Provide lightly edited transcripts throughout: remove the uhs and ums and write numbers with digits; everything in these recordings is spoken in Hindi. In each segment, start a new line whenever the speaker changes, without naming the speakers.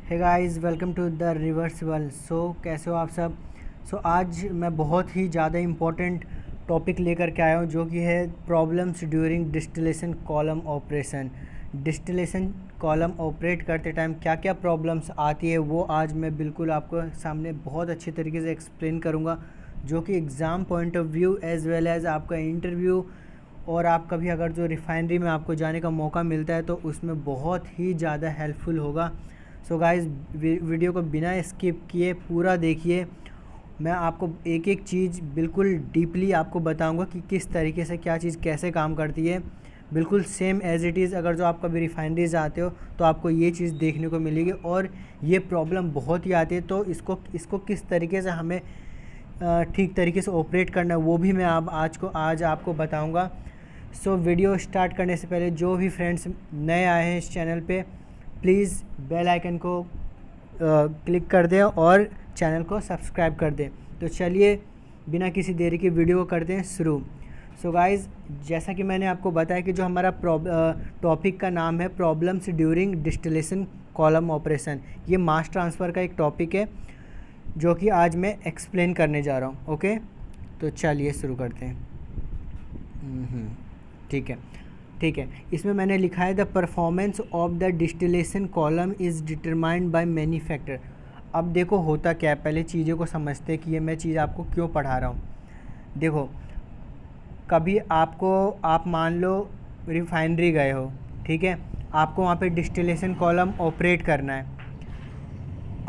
Hey guys, welcome to the reversible. कैसे हो आप सब। आज मैं बहुत ही ज़्यादा इम्पोर्टेंट टॉपिक लेकर के आया हूँ, जो कि है problems during distillation column operation. Distillation column operate करते टाइम क्या क्या प्रॉब्लम्स आती है, वो आज मैं बिल्कुल आपको सामने बहुत अच्छी तरीके से एक्सप्लेन करूँगा, जो कि exam point of view as well as आपका इंटरव्यू और आप कभी अगर जो रिफाइनरी में आपको जाने का मौका मिलता है तो उसमें बहुत ही ज़्यादा हेल्पफुल होगा। गाइस, वीडियो को बिना स्किप किए पूरा देखिए। मैं आपको एक एक चीज़ बिल्कुल डीपली आपको बताऊंगा कि किस तरीके से क्या चीज़ कैसे काम करती है, बिल्कुल सेम एज़ इट इज़। अगर जो आप कभी रिफाइनरीज आते हो तो आपको ये चीज़ देखने को मिलेगी, और ये प्रॉब्लम बहुत ही आती है, तो इसको किस तरीके से हमें ठीक तरीके से ऑपरेट करना है वो भी मैं आज आपको बताऊंगा। वीडियो स्टार्ट करने से पहले जो भी फ्रेंड्स नए आए हैं इस चैनल पे, प्लीज़ बेल आइकन को क्लिक कर दें और चैनल को सब्सक्राइब कर दें। तो चलिए बिना किसी देरी के वीडियो को करते हैं शुरू। गाइज़, जैसा कि मैंने आपको बताया कि जो हमारा टॉपिक का नाम है problems during distillation column operation, ये मास ट्रांसफ़र का एक टॉपिक है जो कि आज मैं एक्सप्लेन करने जा रहा हूँ। ओके, तो चलिए शुरू करते हैं। ठीक है। इसमें मैंने लिखा है the performance of the distillation column is determined by many factor. अब देखो होता क्या है, पहले चीज़ों को समझते हैं कि ये मैं चीज़ आपको क्यों पढ़ा रहा हूँ। देखो, कभी आप मान लो रिफाइनरी गए हो, ठीक है, आपको वहाँ पे डिस्टिलेशन कॉलम ऑपरेट करना है।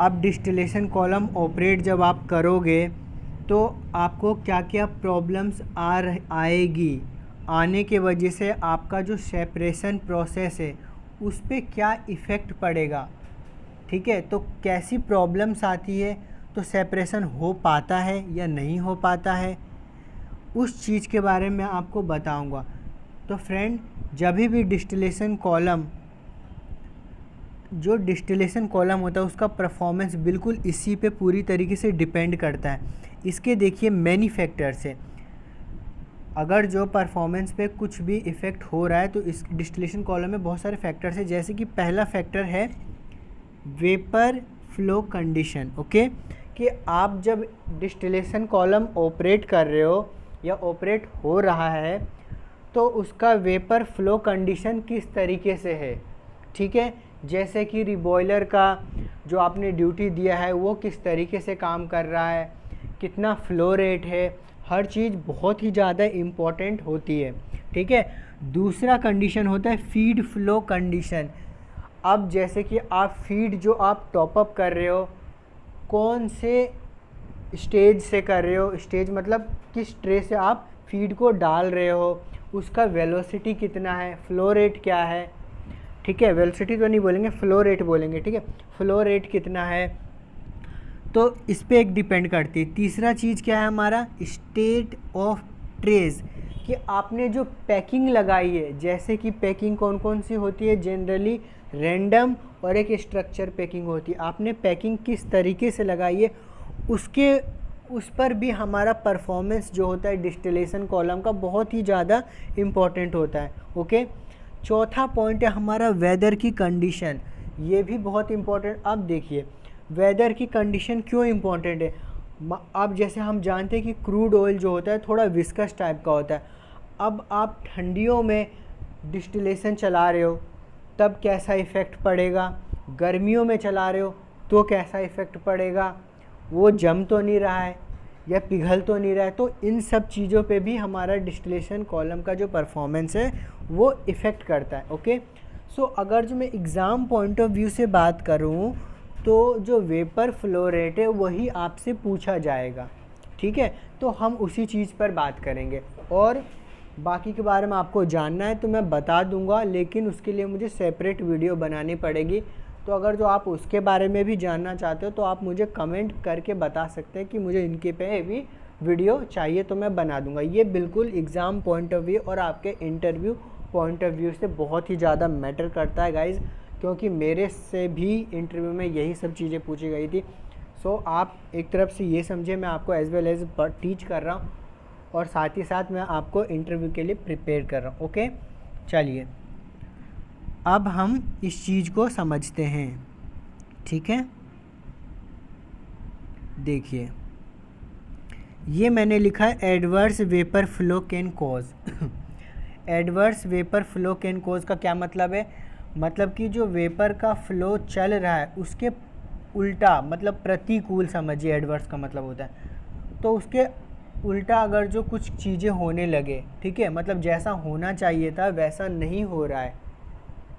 अब डिस्टिलेशन कॉलम ऑपरेट जब आप करोगे तो आपको क्या क्या प्रॉब्लम्स आएगी, आने के वजह से आपका जो सेपरेशन प्रोसेस है उस पर क्या इफ़ेक्ट पड़ेगा। ठीक है, तो कैसी प्रॉब्लम्स आती है, तो सेपरेशन हो पाता है या नहीं हो पाता है, उस चीज़ के बारे में आपको बताऊंगा। तो फ्रेंड, जब भी डिस्टिलेशन कॉलम होता है उसका परफॉर्मेंस बिल्कुल इसी पे पूरी तरीके से डिपेंड करता है। इसके देखिए मैनी फैक्टर्स है। अगर जो परफॉर्मेंस पे कुछ भी इफ़ेक्ट हो रहा है तो इस डिस्टिलेशन कॉलम में बहुत सारे फैक्टर्स हैं, जैसे कि पहला फैक्टर है वेपर फ्लो कंडीशन। ओके, कि आप जब डिस्टिलेशन कॉलम ऑपरेट कर रहे हो या ऑपरेट हो रहा है तो उसका वेपर फ्लो कंडीशन किस तरीके से है। ठीक है, जैसे कि रिबॉयलर का जो आपने ड्यूटी दिया है वो किस तरीके से काम कर रहा है, कितना फ्लो रेट है, हर चीज़ बहुत ही ज़्यादा इम्पॉर्टेंट होती है। ठीक है, दूसरा कंडीशन होता है फीड फ्लो कंडीशन। अब जैसे कि आप फीड जो आप टॉपअप कर रहे हो कौन से स्टेज से कर रहे हो, स्टेज मतलब किस ट्रे से आप फीड को डाल रहे हो, उसका वेलोसिटी कितना है, फ्लो रेट क्या है। ठीक है, वेलोसिटी तो नहीं बोलेंगे, फ्लो रेट बोलेंगे। ठीक है, फ्लो रेट कितना है, तो इस पर एक डिपेंड करती है। तीसरा चीज़ क्या है हमारा स्टेट ऑफ ट्रेस, कि आपने जो पैकिंग लगाई है, जैसे कि पैकिंग कौन कौन सी होती है, जनरली रैंडम और एक स्ट्रक्चर पैकिंग होती है। आपने पैकिंग किस तरीके से लगाई है उस पर भी हमारा परफॉर्मेंस जो होता है डिस्टिलेशन कॉलम का बहुत ही ज़्यादा इम्पॉर्टेंट होता है। ओके, चौथा पॉइंट है हमारा वेदर की कंडीशन, ये भी बहुत इम्पोर्टेंट। अब देखिए वेदर की कंडीशन क्यों इम्पोर्टेंट है। अब जैसे हम जानते हैं कि क्रूड ऑयल जो होता है थोड़ा विस्कस टाइप का होता है। अब आप ठंडियों में डिस्टिलेशन चला रहे हो तब कैसा इफ़ेक्ट पड़ेगा, गर्मियों में चला रहे हो तो कैसा इफ़ेक्ट पड़ेगा, वो जम तो नहीं रहा है या पिघल तो नहीं रहा है। तो इन सब चीज़ों पे भी हमारा डिस्टिलेशन कॉलम का जो परफॉर्मेंस है वो इफ़ेक्ट करता है। ओके, अगर जो मैं एग्ज़ाम पॉइंट ऑफ व्यू से बात करूँ तो जो वेपर फ्लो रेट है वही आपसे पूछा जाएगा। ठीक है, तो हम उसी चीज़ पर बात करेंगे, और बाकी के बारे में आपको जानना है तो मैं बता दूंगा, लेकिन उसके लिए मुझे सेपरेट वीडियो बनानी पड़ेगी। तो अगर जो आप उसके बारे में भी जानना चाहते हो तो आप मुझे कमेंट करके बता सकते हैं कि मुझे इनके पे भी वीडियो चाहिए, तो मैं बना दूंगा। ये बिल्कुल एग्ज़ाम पॉइंट ऑफ व्यू और आपके इंटरव्यू पॉइंट ऑफ व्यू से बहुत ही ज़्यादा मैटर करता है गाइज़, क्योंकि मेरे से भी इंटरव्यू में यही सब चीज़ें पूछी गई थी। आप एक तरफ से ये समझे मैं आपको एज वेल एज टीच कर रहा हूँ और साथ ही साथ मैं आपको इंटरव्यू के लिए प्रिपेयर कर रहा हूँ। ओके, चलिए अब हम इस चीज़ को समझते हैं। ठीक है, देखिए ये मैंने लिखा है adverse vapour flow can cause. Adverse vapour flow can cause का क्या मतलब है? मतलब कि जो वेपर का फ्लो चल रहा है उसके उल्टा, मतलब प्रतिकूल समझिए, एडवर्स का मतलब होता है, तो उसके उल्टा अगर जो कुछ चीज़ें होने लगे, ठीक है, मतलब जैसा होना चाहिए था वैसा नहीं हो रहा है,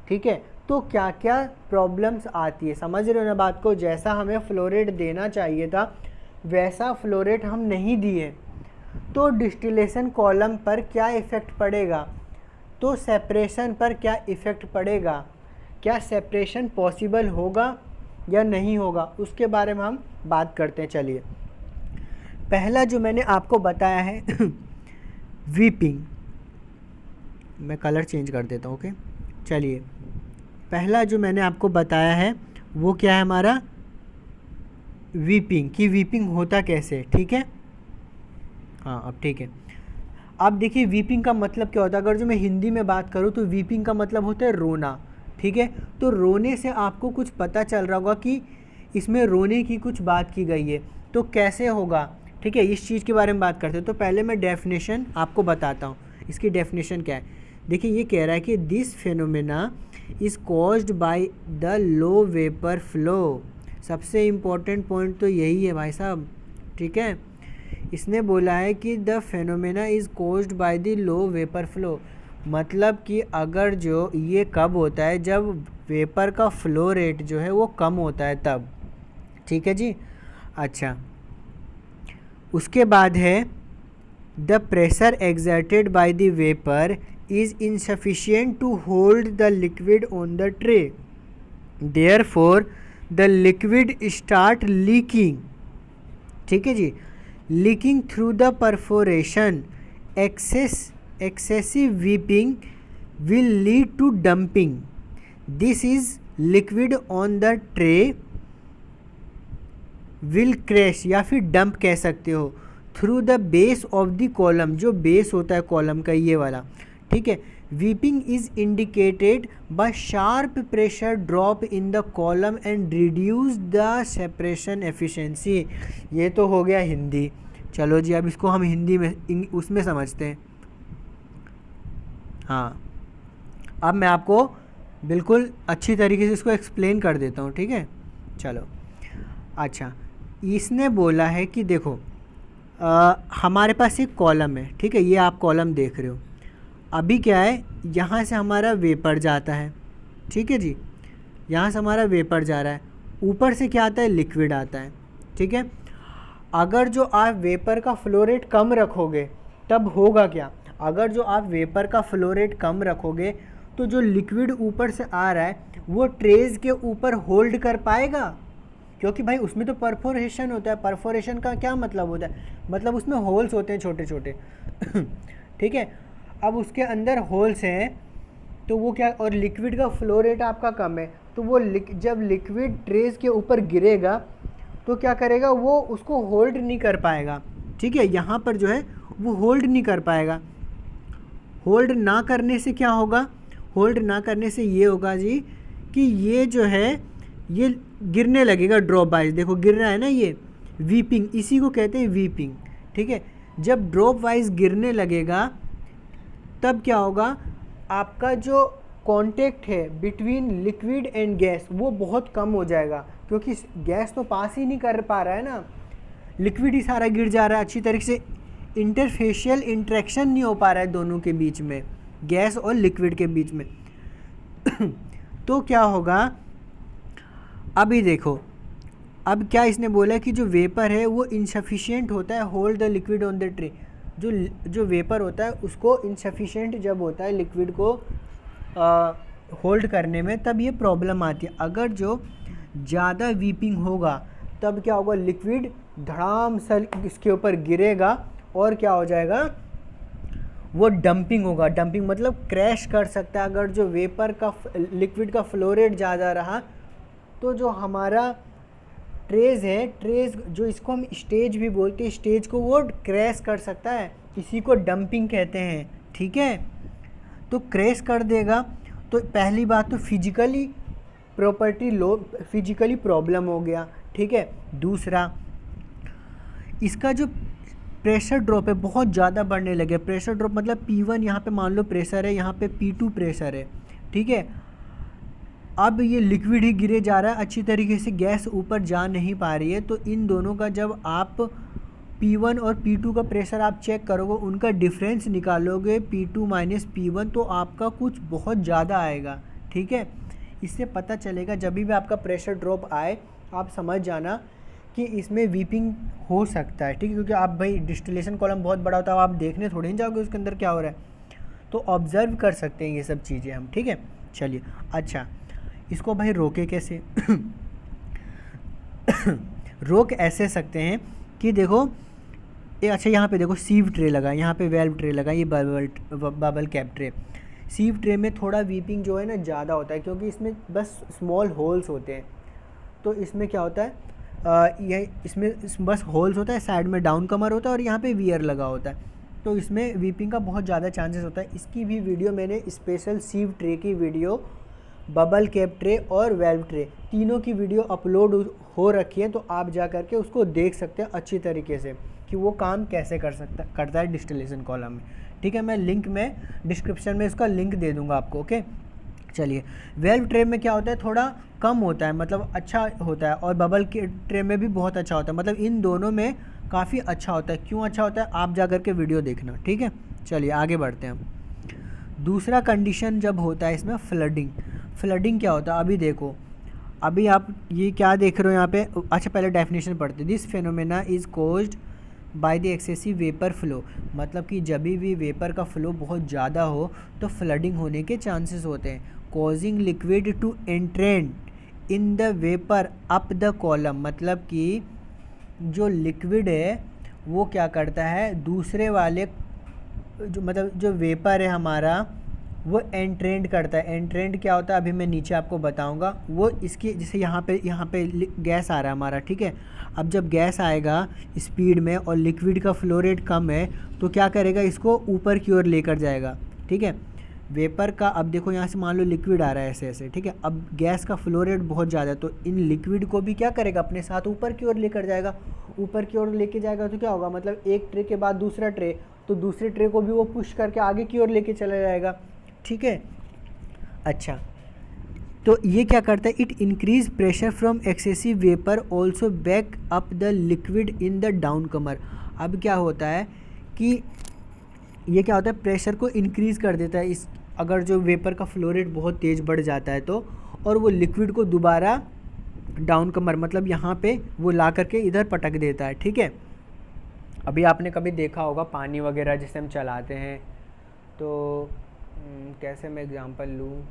ठीक है, तो क्या क्या प्रॉब्लम्स आती है, समझ रहे हो ना बात को? जैसा हमें फ्लो रेट देना चाहिए था वैसा फ्लो रेट हम नहीं दिए, तो डिस्टिलेशन कॉलम पर क्या इफ़ेक्ट पड़ेगा, तो सेपरेशन पर क्या इफ़ेक्ट पड़ेगा, क्या सेपरेशन पॉसिबल होगा या नहीं होगा, उसके बारे में हम बात करते हैं। चलिए, पहला जो मैंने आपको बताया है वीपिंग, मैं कलर चेंज कर देता हूँ, ओके। चलिए, पहला जो मैंने आपको बताया है वो क्या है हमारा, वीपिंग, कि वीपिंग होता कैसे, ठीक है। हाँ, अब ठीक है। अब देखिए वीपिंग का मतलब क्या होता है, अगर जो मैं हिंदी में बात करूँ तो वीपिंग का मतलब होता है रोना, ठीक है। तो रोने से आपको कुछ पता चल रहा होगा कि इसमें रोने की कुछ बात की गई है, तो कैसे होगा, ठीक है, इस चीज़ के बारे में बात करते हैं। तो पहले मैं डेफिनेशन आपको बताता हूँ, इसकी डेफिनेशन क्या है। देखिए ये कह रहा है कि this phenomena is caused by the low vapour flow. सबसे इम्पोर्टेंट पॉइंट तो यही है भाई साहब, ठीक है। इसने बोला है कि the phenomena is caused by the low vapour flow, मतलब कि अगर जो ये कब होता है, जब वेपर का फ्लो रेट जो है वो कम होता है तब, ठीक है जी। अच्छा, उसके बाद है the pressure exerted by the vapour is insufficient to hold the liquid on the tray, therefore the liquid start leaking, ठीक है जी, leaking through the perforation. excessive weeping will lead to dumping. This is liquid on the tray will crash, या फिर डंप कह सकते हो, through the base of the column, जो बेस होता है कॉलम का ये वाला, ठीक है। Weeping is indicated by sharp pressure drop in the column and reduce the separation efficiency. ये तो हो गया हिंदी। चलो जी, अब इसको हम हिंदी में उसमें समझते हैं। हाँ, अब मैं आपको बिल्कुल अच्छी तरीके से इसको एक्सप्लेन कर देता हूँ, ठीक है। चलो, अच्छा, इसने बोला है कि देखो हमारे पास एक कॉलम है, ठीक है, ये आप कॉलम देख रहे हो। अभी क्या है, यहाँ से हमारा वेपर जाता है, ठीक है जी, यहाँ से हमारा वेपर जा रहा है, ऊपर से क्या आता है, लिक्विड आता है, ठीक है। अगर जो आप वेपर का फ्लो रेट कम रखोगे तब होगा क्या, अगर जो आप वेपर का फ्लो रेट कम रखोगे तो जो लिक्विड ऊपर से आ रहा है वो ट्रेज के ऊपर होल्ड कर पाएगा, क्योंकि भाई उसमें तो परफोरेशन होता है। परफोरेशन का क्या मतलब होता है, मतलब उसमें होल्स होते हैं छोटे छोटे ठीक है। अब उसके अंदर होल्स हैं तो वो क्या, और लिक्विड का फ्लो रेट आपका कम है, तो वो जब लिक्विड ट्रेज के ऊपर गिरेगा तो क्या करेगा, वो उसको होल्ड नहीं कर पाएगा, ठीक है। यहाँ पर जो है वो होल्ड नहीं कर पाएगा। होल्ड ना करने से क्या होगा, होल्ड ना करने से ये होगा जी कि ये जो है ये गिरने लगेगा ड्रॉप वाइज। देखो गिर रहा है ना, ये वीपिंग, इसी को कहते हैं वीपिंग, ठीक है। जब ड्रॉप वाइज गिरने लगेगा तब क्या होगा, आपका जो कांटेक्ट है बिटवीन लिक्विड एंड गैस वो बहुत कम हो जाएगा, क्योंकि गैस तो पास ही नहीं कर पा रहा है ना, लिक्विड ही सारा गिर जा रहा है, अच्छी तरीके से इंटरफेशियल इंटरेक्शन नहीं हो पा रहा है दोनों के बीच में, गैस और लिक्विड के बीच में तो क्या होगा, अभी देखो, अब क्या इसने बोला कि जो वेपर है वो इनसफिशिएंट होता है hold the liquid on the tray. जो वेपर होता है उसको इनसफिशिएंट जब होता है लिक्विड को होल्ड करने में, तब ये प्रॉब्लम आती है। अगर जो ज़्यादा वीपिंग होगा तब क्या होगा, लिक्विड धड़ाम से इसके ऊपर गिरेगा और क्या हो जाएगा, वो डंपिंग होगा। डंपिंग मतलब क्रैश कर सकता है। अगर जो वेपर का लिक्विड का फ्लो रेट ज़्यादा रहा तो जो हमारा ट्रेज है, ट्रेज जो इसको हम स्टेज भी बोलते हैं, स्टेज को वो क्रैश कर सकता है, इसी को डंपिंग कहते हैं, ठीक है। तो क्रैश कर देगा, तो पहली बात तो फिजिकली प्रॉपर्टी लो, फिजिकली प्रॉब्लम हो गया, ठीक है। दूसरा, इसका जो प्रेशर ड्रॉप है बहुत ज़्यादा बढ़ने लगे। प्रेशर ड्रॉप मतलब P1 यहाँ पे मान लो प्रेशर है, यहाँ पे P2 प्रेशर है, ठीक है। अब ये लिक्विड ही गिरे जा रहा है, अच्छी तरीके से गैस ऊपर जा नहीं पा रही है। तो इन दोनों का जब आप P1 और P2 का प्रेशर आप चेक करोगे, उनका डिफरेंस निकालोगे P2 माइनस P1, तो आपका कुछ बहुत ज़्यादा आएगा, ठीक है। इससे पता चलेगा जब भी आपका प्रेशर ड्रॉप आए, आप समझ जाना कि इसमें वीपिंग हो सकता है, ठीक है। क्योंकि आप भाई डिस्टिलेशन कॉलम बहुत बड़ा होता है, आप देखने थोड़े नहीं जाओगे उसके अंदर क्या हो रहा है, तो ऑब्ज़र्व कर सकते हैं ये सब चीज़ें हम, ठीक है। चलिए, अच्छा इसको भाई रोके कैसे? रोक ऐसे सकते हैं कि देखो अच्छा यहाँ पे देखो सीव ट्रे लगा, यहाँ पे वेल्व ट्रे लगा, ये बबल कैप ट्रे। सीव ट्रे में थोड़ा वीपिंग जो है ना ज़्यादा होता है, क्योंकि इसमें बस स्मॉल होल्स होते हैं। तो इसमें क्या होता है, ये इसमें बस होल्स होता है, साइड में डाउन कमर होता है और यहाँ पे वियर लगा होता है। तो इसमें वीपिंग का बहुत ज़्यादा चांसेस होता है। इसकी भी वीडियो मैंने स्पेशल सीव ट्रे की वीडियो, बबल कैप ट्रे और वेल्व ट्रे, तीनों की वीडियो अपलोड हो रखी है। तो आप जा करके उसको देख सकते हैं अच्छी तरीके से कि वो काम कैसे करता है डिस्टिलेशन कॉलम में, ठीक है। मैं लिंक में डिस्क्रिप्शन में इसका लिंक दे दूंगा आपको, ओके। चलिए, वेल्व ट्रे में क्या होता है, थोड़ा कम होता है, मतलब अच्छा होता है, और बबल के ट्रे में भी बहुत अच्छा होता है। मतलब इन दोनों में काफ़ी अच्छा होता है। क्यों अच्छा होता है, आप जा करके वीडियो देखना, ठीक है। चलिए आगे बढ़ते हैं हम। दूसरा कंडीशन जब होता है इसमें फ्लडिंग। फ्लडिंग क्या होता है, अभी देखो, अभी आप ये क्या देख रहे हो यहाँ पे। अच्छा पहले डेफिनेशन पढ़ते। This phenomena is caused by the excessive vapour flow, मतलब कि जब भी वेपर का फ्लो बहुत ज़्यादा हो तो फ्लडिंग होने के चांसेस होते हैं। Causing liquid to entrain in the vapour up the column, मतलब कि जो लिक्विड है वो क्या करता है, दूसरे वाले जो मतलब जो वेपर है हमारा, वो एंट्रेंड करता है। एंट्रेंड क्या होता है, अभी मैं नीचे आपको बताऊंगा। वो इसकी जैसे यहाँ पे गैस आ रहा है हमारा, ठीक है। अब जब गैस आएगा स्पीड में और लिक्विड का फ्लो रेट कम है, तो क्या करेगा, इसको ऊपर की ओर लेकर जाएगा, ठीक है। वेपर का, अब देखो यहाँ से मान लो लिक्विड आ रहा है ऐसे ऐसे, ठीक है। अब गैस का फ्लो रेट बहुत ज़्यादा है, तो इन लिक्विड को भी क्या करेगा, अपने साथ ऊपर की ओर लेकर जाएगा। ऊपर की ओर लेके जाएगा तो क्या होगा, मतलब एक ट्रे के बाद दूसरा ट्रे, तो दूसरे ट्रे को भी वो पुश करके आगे की ओर लेके चला जाएगा, ठीक है। अच्छा, तो ये क्या करता है, it increase pressure from excessive vapour also back up the liquid in the downcomer. अब क्या होता है कि ये क्या होता है, प्रेशर को इंक्रीज़ कर देता है इस, अगर जो वेपर का फ्लो रेट बहुत तेज़ बढ़ जाता है तो, और वो लिक्विड को दोबारा डाउन कमर मतलब यहाँ पे वो ला करके इधर पटक देता है, ठीक है। अभी आपने कभी देखा होगा पानी वगैरह जिसे हम चलाते हैं, तो कैसे मैं एग्जांपल लूँ,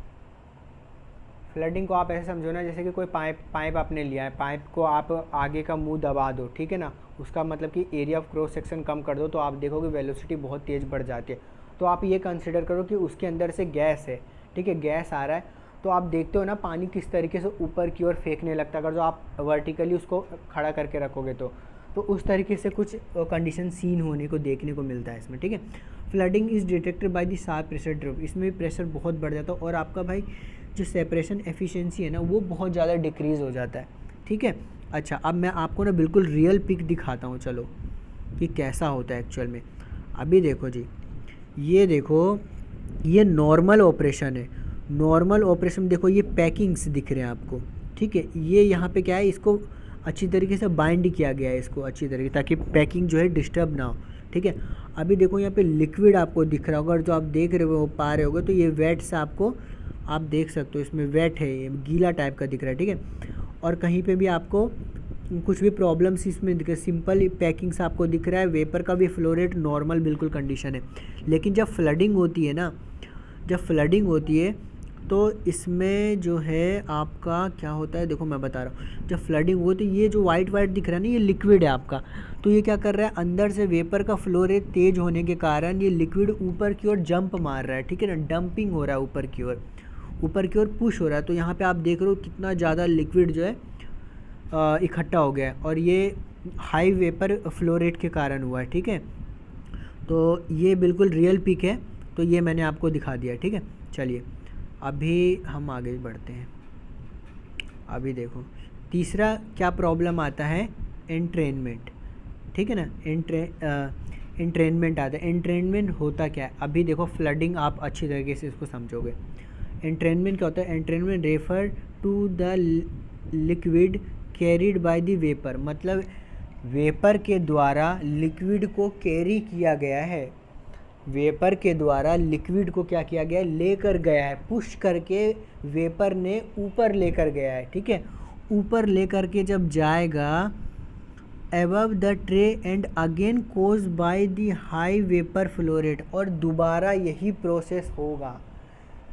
फ्लडिंग को आप ऐसे समझो ना, जैसे कि कोई पाइप आपने लिया है, पाइप को आप आगे का मुंह दबा दो, ठीक है ना, उसका मतलब कि एरिया ऑफ क्रॉस सेक्शन कम कर दो, तो आप देखोगे वेलोसिटी बहुत तेज़ बढ़ जाती है। तो आप ये कंसिडर करो कि उसके अंदर से गैस है, ठीक है, गैस आ रहा है, तो आप देखते हो ना पानी किस तरीके से ऊपर की ओर फेंकने लगता है, अगर जो आप वर्टिकली उसको खड़ा करके रखोगे तो उस तरीके से कुछ कंडीशन सीन होने को देखने को मिलता है इसमें, ठीक है। Flooding is detected by the sharp pressure drop, इसमें भी प्रेशर बहुत बढ़ जाता है और आपका भाई जो सेपरेशन एफिशिएंसी है ना वो बहुत ज़्यादा डिक्रीज़ हो जाता है, ठीक है। अच्छा, अब मैं आपको ना बिल्कुल रियल पिक दिखाता हूँ, चलो कि कैसा होता है एक्चुअल में। अभी देखो जी, ये देखो, ये नॉर्मल ऑपरेशन है। नॉर्मल ऑपरेशन देखो, ये पैकिंग्स दिख रहे हैं आपको, ठीक है। ये यहाँ पे क्या है, इसको अच्छी तरीके से बाइंड किया गया है, इसको अच्छी तरीके, ताकि पैकिंग जो है डिस्टर्ब ना हो, ठीक है। अभी देखो यहाँ पे लिक्विड आपको दिख रहा होगा, और जो आप देख रहे हो पा रहे होगे, तो ये वेट से आपको आप देख सकते हो, इसमें वेट है, ये गीला टाइप का दिख रहा है, ठीक है। और कहीं पे भी आपको कुछ भी प्रॉब्लम्स इसमें दिख रहे, सिंपल पैकिंग से आपको दिख रहा है। वेपर का भी फ्लो रेट नॉर्मल बिल्कुल कंडीशन है। लेकिन जब फ्लडिंग होती है ना, जब फ्लडिंग होती है तो इसमें जो है आपका क्या होता है, देखो मैं बता रहा हूँ, जब फ्लडिंग होती है, ये जो वाइट दिख रहा है ना, ये लिक्विड है आपका, तो ये क्या कर रहा है, अंदर से वेपर का फ्लो रेट तेज होने के कारण ये लिक्विड ऊपर की ओर जंप मार रहा है, ठीक है ना, डंपिंग हो रहा है ऊपर की ओर, ऊपर की ओर पुश हो रहा है। तो यहाँ पे आप देख रहे हो कितना ज़्यादा लिक्विड जो है इकट्ठा हो गया है, और ये हाई वेपर फ्लो रेट के कारण हुआ है, ठीक है। तो ये बिल्कुल रियल पिक है, तो ये मैंने आपको दिखा दिया, ठीक है। चलिए अभी हम आगे बढ़ते हैं। अभी देखो तीसरा क्या प्रॉब्लम आता है, एंट्रेनमेंट, ठीक है ना। एंट्रेनमेंट आता है। एंट्रेनमेंट होता क्या है, अभी देखो फ्लडिंग आप अच्छी तरीके से इसको समझोगे। एंट्रेनमेंट क्या होता है, entrainment refer to the liquid carried by the vapour, मतलब वेपर के द्वारा लिक्विड को कैरी किया गया है, वेपर के द्वारा लिक्विड को क्या किया गया है, लेकर गया है, पुश करके वेपर ने ऊपर लेकर गया है, ठीक है। ऊपर लेकर के जब जाएगा above the tray and again cause by the high vapour flow rate, और दोबारा यही प्रोसेस होगा।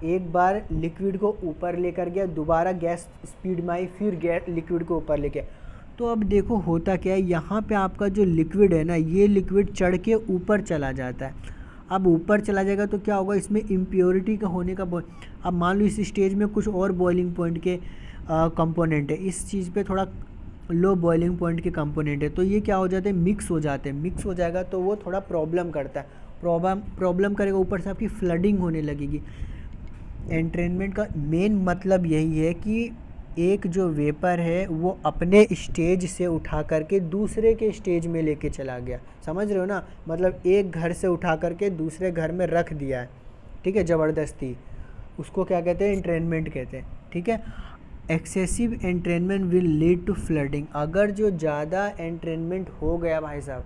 एक बार लिक्विड को ऊपर लेकर गया, दोबारा गैस स्पीड में आई, फिर गैस लिक्विड को ऊपर लेके। तो अब देखो होता क्या है, यहाँ पे आपका जो लिक्विड है ना, ये लिक्विड चढ़ के ऊपर चला जाता है। अब ऊपर चला जाएगा तो क्या होगा, इसमें इम्प्योरिटी का होने का अब मान लो इस स्टेज में कुछ और बॉइलिंग पॉइंट के कंपोनेंट है, इस चीज़ पे थोड़ा लो बॉइलिंग पॉइंट के कंपोनेंट है, तो ये क्या हो जाते हैं, मिक्स हो जाते हैं। मिक्स हो जाएगा तो वो थोड़ा प्रॉब्लम करता है, प्रॉब्लम करेगा, ऊपर से आपकी फ्लडिंग होने लगेगी। एंट्रेनमेंट का मेन मतलब यही है कि एक जो वेपर है वो अपने स्टेज से उठा करके दूसरे के स्टेज में लेके चला गया, समझ रहे हो ना, मतलब एक घर से उठा करके दूसरे घर में रख दिया है, ठीक है, ज़बरदस्ती, उसको क्या कहते हैं, एंट्रेनमेंट कहते हैं, ठीक है। Excessive entrainment will lead to flooding, अगर जो ज़्यादा एंट्रेनमेंट हो गया भाई साहब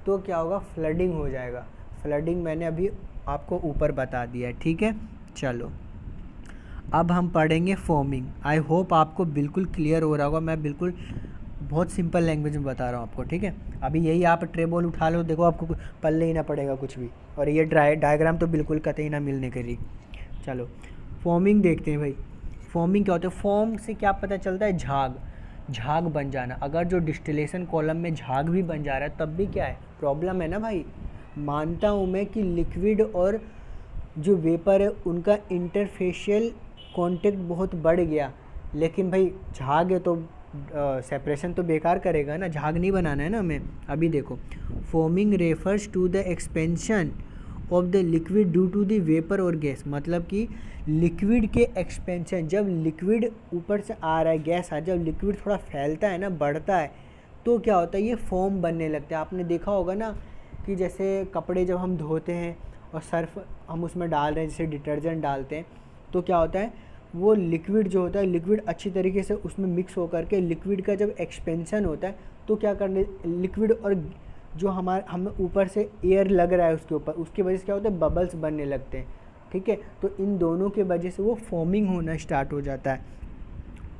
तो क्या होगा, फ्लडिंग हो जाएगा। फ्लडिंग मैंने अभी आपको ऊपर बता दिया है, ठीक है। चलो अब हम पढ़ेंगे फॉर्मिंग। आई होप आपको बिल्कुल क्लियर हो रहा होगा, मैं बिल्कुल बहुत सिंपल लैंग्वेज में बता रहा हूँ आपको, ठीक है। अभी यही आप ट्रे बॉल उठा लो, देखो आपको पल्ले ही ना पड़ेगा कुछ भी, और ये डायग्राम तो बिल्कुल कतई ना मिलने के लिए। चलो फॉर्मिंग देखते हैं भाई। फॉर्मिंग क्या होता है, फॉर्म से क्या पता चलता है, झाग बन जाना। अगर जो डिस्टिलेशन कॉलम में झाग भी बन जा रहा है तब भी क्या है, प्रॉब्लम है ना भाई। मानता हूँ मैं कि लिक्विड और जो वेपर है उनका इंटरफेशियल कांटेक्ट बहुत बढ़ गया, लेकिन भाई झाग है तो सेपरेशन तो बेकार करेगा ना, झाग नहीं बनाना है ना हमें। अभी देखो foaming refers to the expansion of the liquid due to the vapour और गैस, मतलब कि लिक्विड के एक्सपेंशन, जब लिक्विड ऊपर से आ रहा है, गैस आ, जब लिक्विड थोड़ा फैलता है ना, बढ़ता है, तो क्या होता है, ये फॉर्म बनने लगता है। आपने देखा होगा ना कि जैसे कपड़े जब हम धोते हैं और सर्फ हम उसमें डाल रहे हैं, जैसे डिटर्जेंट डालते हैं, तो क्या होता है, वो लिक्विड जो होता है, लिक्विड अच्छी तरीके से उसमें मिक्स होकर के लिक्विड का जब एक्सपेंशन होता है तो क्या करने, लिक्विड और जो हमें ऊपर से एयर लग रहा है उसके ऊपर, उसकी वजह से क्या होता है, बबल्स बनने लगते हैं, ठीक है। तो इन दोनों के वजह से वो फॉर्मिंग होना स्टार्ट हो जाता है।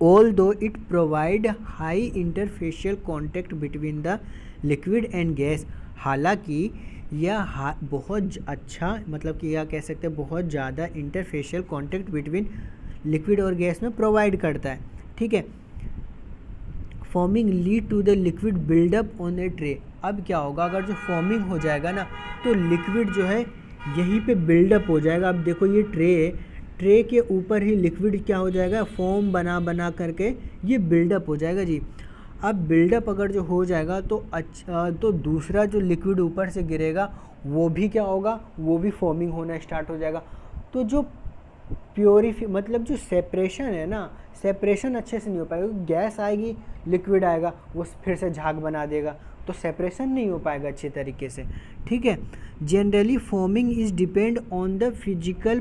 ऑल दो it provide high interfacial contact between the liquid and gas, हालांकि यह बहुत अच्छा, मतलब कि यह कह सकते हैं बहुत ज़्यादा इंटरफेशियल कॉन्टेक्ट बिटवीन लिक्विड और गैस में प्रोवाइड करता है, ठीक है। Foaming lead to the liquid buildup on a tray. अब क्या होगा, अगर जो फॉर्मिंग हो जाएगा ना तो लिक्विड जो है यहीं पे बिल्डअप हो जाएगा। अब देखो ये ट्रे के ऊपर ही लिक्विड क्या हो जाएगा, फॉर्म बना करके ये बिल्डअप हो जाएगा जी। अब बिल्डअप अगर जो हो जाएगा तो अच्छा, तो दूसरा जो लिक्विड ऊपर से गिरेगा वो भी क्या होगा, वो भी फॉर्मिंग होना स्टार्ट हो जाएगा। तो जो मतलब जो सेपरेशन है ना, सेपरेशन अच्छे से नहीं हो पाएगा, गैस आएगी, लिक्विड आएगा, वो फिर से झाग बना देगा, तो सेपरेशन नहीं हो पाएगा अच्छे तरीके से, ठीक है। Generally forming is depend on the physical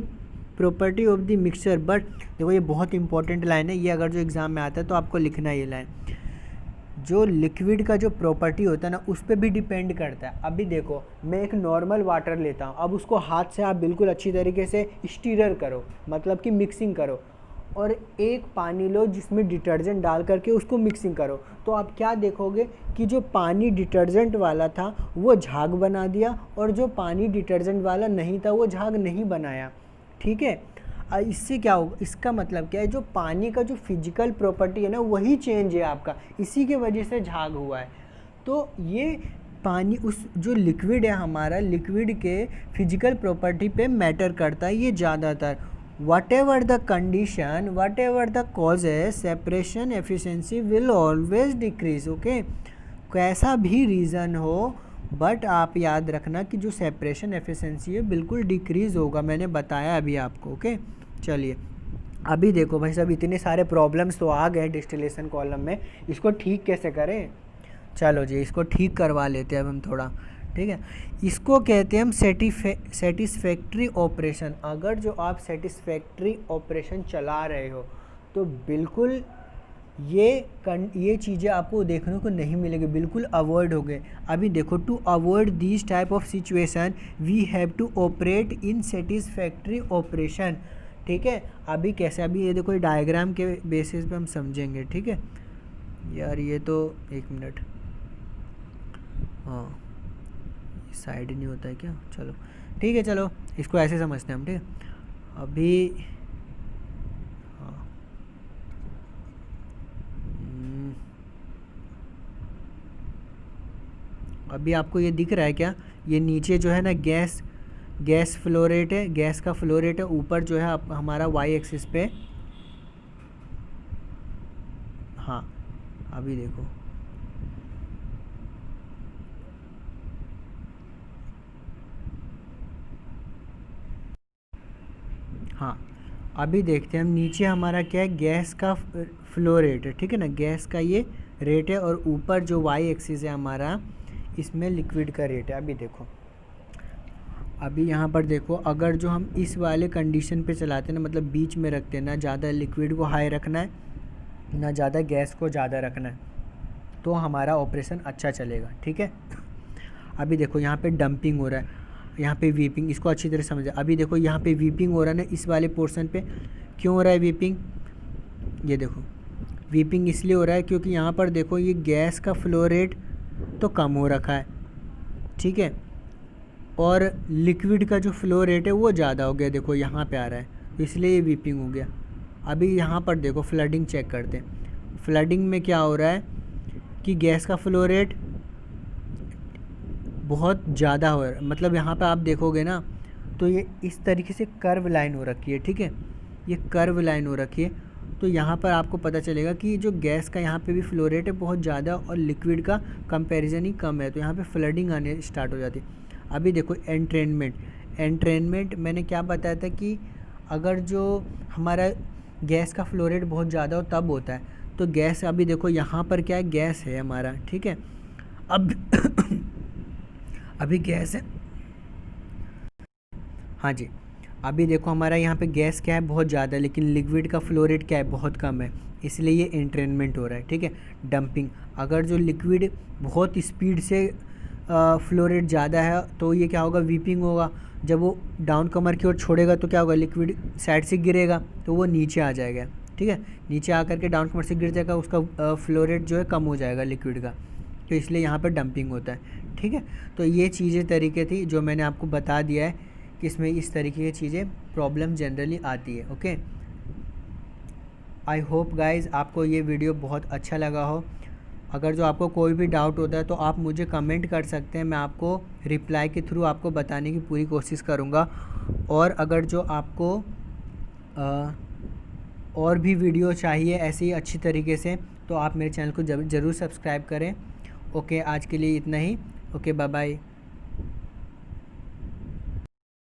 property of the mixture, but देखो ये बहुत इंपॉर्टेंट लाइन है, ये अगर जो एग्ज़ाम में आता है तो आपको लिखना है ये लाइन। जो लिक्विड का जो प्रॉपर्टी होता है ना उस पर भी डिपेंड करता है। अभी देखो मैं एक नॉर्मल वाटर लेता हूँ, अब उसको हाथ से आप बिल्कुल अच्छी तरीके से स्टीरर करो, मतलब कि मिक्सिंग करो, और एक पानी लो जिसमें डिटर्जेंट डाल करके उसको मिक्सिंग करो, तो आप क्या देखोगे कि जो पानी डिटर्जेंट वाला था वो झाग बना दिया, और जो पानी डिटर्जेंट वाला नहीं था वो झाग नहीं बनाया, ठीक है। इससे क्या होगा, इसका मतलब क्या है, जो पानी का जो फिजिकल प्रॉपर्टी है ना वही चेंज है आपका, इसी के वजह से झाग हुआ है। तो ये पानी उस जो लिक्विड है हमारा, लिक्विड के फिजिकल प्रॉपर्टी पे मैटर करता है ये ज़्यादातर। Whatever the condition, whatever the cause है, separation efficiency will always decrease, okay. कैसा भी रीज़न हो, बट आप याद रखना कि जो सेपरेशन एफिशिएंसी है बिल्कुल डिक्रीज़ होगा, मैंने बताया अभी आपको, ओके। चलिए अभी देखो भाई साहब, इतने सारे प्रॉब्लम्स तो आ गए डिस्टिलेशन कॉलम में, इसको ठीक कैसे करें? चलो जी, इसको ठीक करवा लेते हैं अब हम थोड़ा, ठीक है। इसको कहते हैं हम सेटिस्फैक्ट्री ऑपरेशन। अगर जो आप सेटिस्फैक्ट्री ऑपरेशन चला रहे हो तो बिल्कुल ये चीज़ें आपको देखने को नहीं मिलेगी, बिल्कुल अवॉइड हो गए। अभी देखो, to avoid this type of situation we have to operate in satisfactory operation, ठीक है। अभी कैसे, अभी ये देखो, ये डायग्राम के बेसिस पे हम समझेंगे, ठीक है। यार ये तो एक मिनट, हाँ साइड नहीं होता है क्या? चलो ठीक है, चलो इसको ऐसे समझते हैं हम, ठीक है। अभी हाँ, अभी आपको ये दिख रहा है क्या? ये नीचे जो है ना गैस फ्लो रेट है, गैस का फ्लो रेट है। ऊपर जो है हमारा वाई एक्सिस पे, हाँ अभी देखो, हाँ अभी देखते हैं हम, नीचे हमारा क्या है, गैस का फ्लो रेट है, ठीक है ना, गैस का ये रेट है। और ऊपर जो वाई एक्सिस है हमारा, इसमें लिक्विड का रेट है। अभी देखो, अभी यहाँ पर देखो, अगर जो हम इस वाले कंडीशन पे चलाते हैं ना, मतलब बीच में रखते हैं ना, ज़्यादा लिक्विड को हाई रखना है ना ज़्यादा गैस को ज़्यादा रखना है, तो हमारा ऑपरेशन अच्छा चलेगा, ठीक है। अभी देखो यहाँ पे डंपिंग हो रहा है, यहाँ पे वीपिंग, इसको अच्छी तरह समझे। अभी देखो यहाँ पे वीपिंग हो रहा है ना, इस वाले पोर्शन पे क्यों हो रहा है वीपिंग? ये देखो, वीपिंग इसलिए हो रहा है क्योंकि यहाँ पर देखो ये गैस का फ्लो रेट तो कम हो रखा है, ठीक है, और लिक्विड का जो फ्लो रेट है वो ज़्यादा हो गया, देखो यहाँ पे आ रहा है, तो इसलिए ये वीपिंग हो गया। अभी यहाँ पर देखो फ्लडिंग चेक करते हैं। फ्लडिंग में क्या हो रहा है कि गैस का फ्लो रेट बहुत ज़्यादा हो रहा है, मतलब यहाँ पे आप देखोगे ना, तो ये इस तरीके से कर्व लाइन हो रखी है, ठीक है, ये कर्व लाइन हो रखी है। तो यहाँ पर आपको पता चलेगा कि जो गैस का यहाँ पे भी फ्लो रेट है बहुत ज़्यादा और लिक्विड का कंपैरिजन ही कम है, तो यहाँ पे फ्लडिंग आने स्टार्ट हो जाती है। अभी देखो एंट्रेनमेंट मैंने क्या बताया था कि अगर जो हमारा गैस का फ्लो रेट बहुत ज़्यादा हो तब होता है। तो गैस, अभी देखो यहाँ पर क्या है, गैस है हमारा, ठीक है। अब अभी गैस है, हाँ जी, अभी देखो हमारा यहाँ पे गैस क्या है, बहुत ज़्यादा, लेकिन लिक्विड का फ्लो रेट क्या है, बहुत कम है, इसलिए ये एंट्रेनमेंट हो रहा है, ठीक है। डंपिंग, अगर जो लिक्विड बहुत स्पीड से फ्लो रेट ज़्यादा है तो ये क्या होगा, वीपिंग होगा। जब वो डाउन कमर की ओर छोड़ेगा तो क्या होगा, लिक्विड साइड से गिरेगा तो वो नीचे आ जाएगा, ठीक है। नीचे आकर के डाउन कमर से गिर जाएगा, उसका फ्लो रेट जो है कम हो जाएगा लिक्विड का, तो इसलिए यहाँ पर डंपिंग होता है, ठीक है। तो ये चीज़ें तरीके थी जो मैंने आपको बता दिया है कि इसमें इस तरीके की चीज़ें प्रॉब्लम जनरली आती है, ओके। आई होप गाइज़ आपको ये वीडियो बहुत अच्छा लगा हो। अगर जो आपको कोई भी डाउट होता है तो आप मुझे कमेंट कर सकते हैं, मैं आपको रिप्लाई के थ्रू आपको बताने की पूरी कोशिश करूँगा। और अगर जो आपको और भी वीडियो चाहिए ऐसे ही अच्छी तरीके से, तो आप मेरे चैनल को ज़रूर सब्सक्राइब करें। ओके, आज के लिए इतना ही। Okay, bye bye.